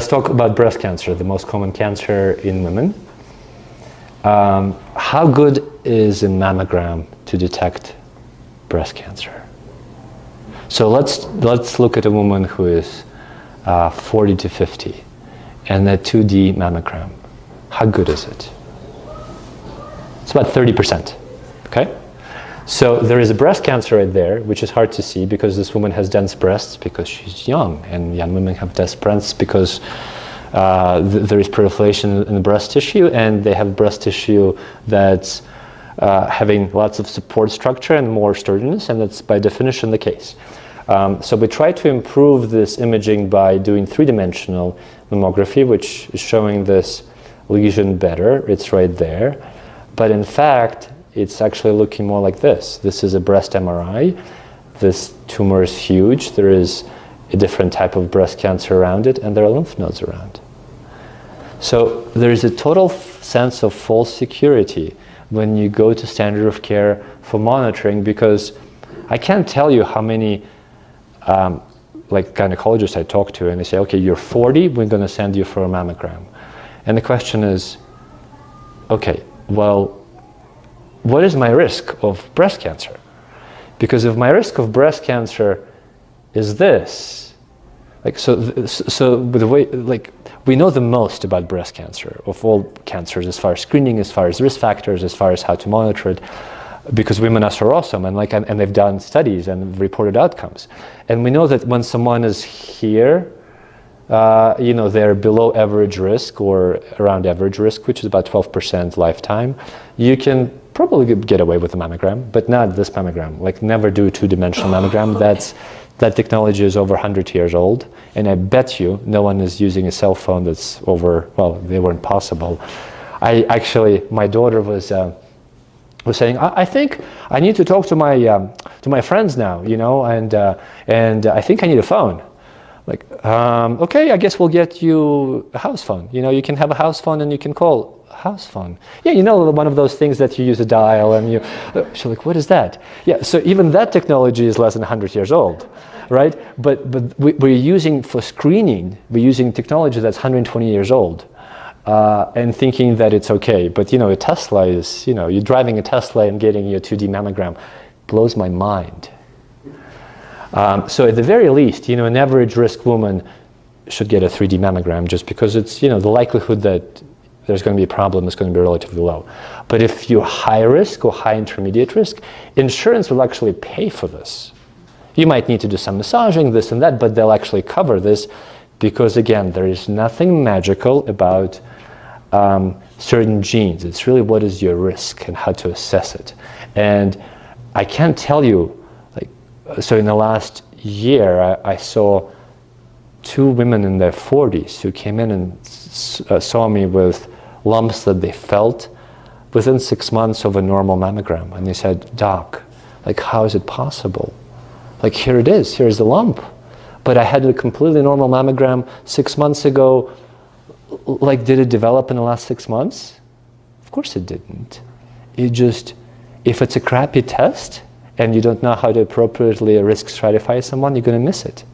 Let's talk about breast cancer, the most common cancer in women. How good is a mammogram to detect breast cancer? So let's look at a woman who is 40 to 50 and a 2D mammogram. How good is it? It's about 30%, okay? So there is a breast cancer right there, which is hard to see because this woman has dense breasts because she's young, and young women have dense breasts because there is proliferation in the breast tissue, and they have breast tissue that's having lots of support structure and more sturdiness, and that's by definition the case. So we try to improve this imaging by doing three-dimensional mammography, which is showing this lesion better. It's right there. But in fact, it's actually looking more like this. This is a breast MRI. This tumor is huge. There is a different type of breast cancer around it, and there are lymph nodes around. So there is a total sense of false security when you go to standard of care for monitoring, because I can't tell you how many like gynecologists I talk to, and they say, okay, you're 40, we're going to send you for a mammogram. And the question is, okay, well, what is my risk of breast cancer? Because if my risk of breast cancer is this, like, so the way, like, we know the most about breast cancer of all cancers, as far as screening, as far as risk factors, as far as how to monitor it, because women are so awesome, and they've done studies and reported outcomes. And we know that when someone is here, you know, they're below average risk or around average risk, which is about 12% lifetime. You can probably get away with a mammogram, but not this mammogram. Like, never do a two-dimensional mammogram. That technology is over 100 years old, and I bet you no one is using a cell phone that's over, well, they weren't possible. My daughter was saying, I think I need to talk to my friends now, you know, and I think I need a phone. Like, okay, I guess we'll get you a house phone. You know, you can have a house phone and you can call house phone. Yeah, you know, one of those things that you use a dial and you, she's like, what is that? Yeah, so even that technology is less than 100 years old, right? But we're using, for screening, we're using technology that's 120 years old. And thinking that it's okay. But, you know, a Tesla is, you know, you're driving a Tesla and getting your 2D mammogram blows my mind. So at the very least, you know, an average risk woman should get a 3D mammogram, just because it's, you know, the likelihood that there's going to be a problem is going to be relatively low. But if you're high risk or high intermediate risk, insurance will actually pay for this. You might need to do some massaging, this and that, but they'll actually cover this, because again, there is nothing magical about certain genes. It's really what is your risk and how to assess it. And I can't tell you, like, so in the last year, I saw 2 women in their 40s who came in and saw me with lumps that they felt within 6 months of a normal mammogram. And they said, Doc, like, how is it possible? Like, here it is, here's the lump. But I had a completely normal mammogram 6 months ago. Like, did it develop in the last 6 months? Of course it didn't. It just, if it's a crappy test and you don't know how to appropriately risk stratify someone, you're going to miss it.